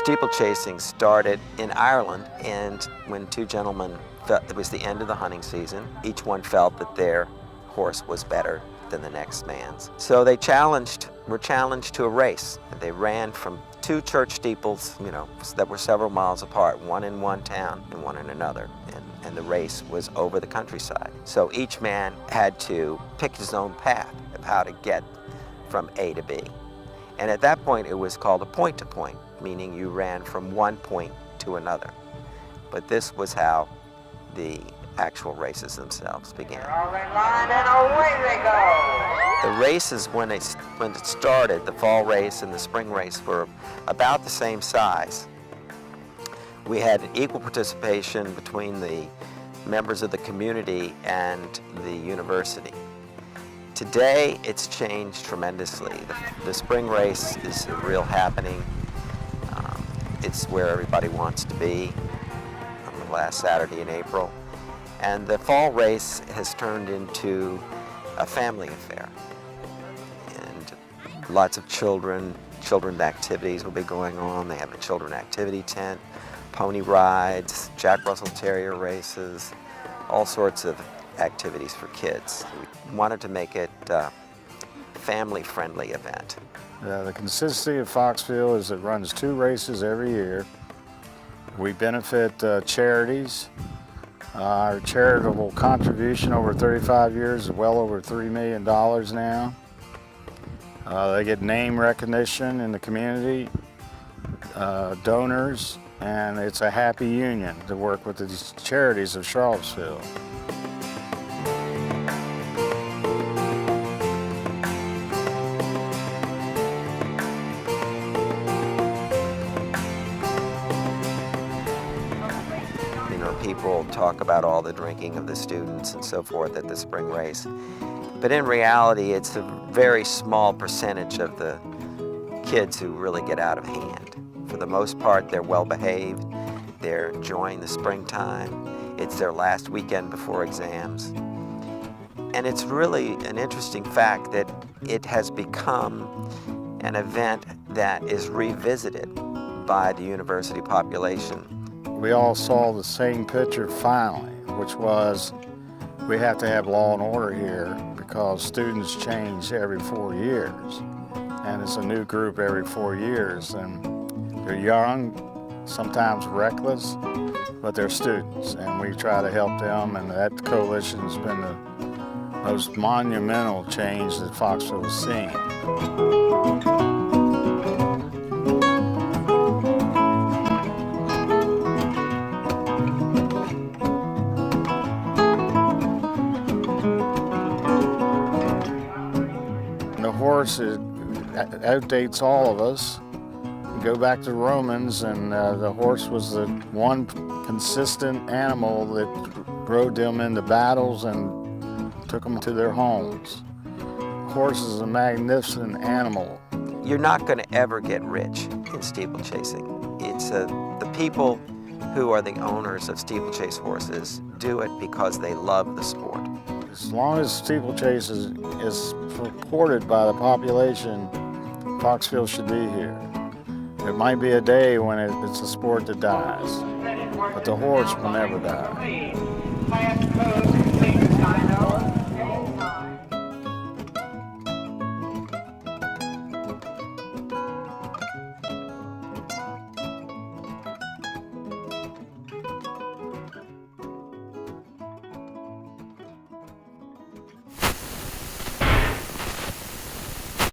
Steeplechasing started in Ireland, and when two gentlemen felt it was the end of the hunting season, each one felt that their horse was better than the next man's. So they were challenged to a race. They ran from two church steeples, that were several miles apart, one in one town and one in another. And the race was over the countryside. So each man had to pick his own path of how to get from A to B. And at that point, it was called a point-to-point, meaning you ran from one point to another. But this was how the actual races themselves began. All in line and away they go. The races, when it started, the fall race and the spring race were about the same size. We had an equal participation between the members of the community and the university. Today, it's changed tremendously. The spring race is a real happening. It's where everybody wants to be on the last Saturday in April. And the fall race has turned into a family affair. And lots of children's activities will be going on. They have a children activity tent, pony rides, Jack Russell Terrier races, all sorts of activities for kids. We wanted to make it a family-friendly event. The consistency of Foxfield is it runs 2 races every year. We benefit charities. Our charitable contribution over 35 years is well over $3 million now. They get name recognition in the community, donors, and it's a happy union to work with the charities of Charlottesville. People talk about all the drinking of the students and so forth at the spring race. But in reality, it's a very small percentage of the kids who really get out of hand. For the most part, they're well behaved. They're enjoying the springtime. It's their last weekend before exams. And it's really an interesting fact that it has become an event that is revisited by the university population. We all saw the same picture finally, which was we have to have law and order here because students change every 4 years. And it's a new group every 4 years. And they're young, sometimes reckless, but they're students. And we try to help them, and that coalition's been the most monumental change that Foxfield has seen. The horse outdates all of us. Go back to Romans, and the horse was the one consistent animal that rode them into battles and took them to their homes. Horse is a magnificent animal. You're not going to ever get rich in steeplechasing. It's the people who are the owners of steeplechase horses do it because they love the sport. As long as steeplechase is supported by the population, Foxfield should be here. There might be a day when it's a sport that dies, but the horse will never die.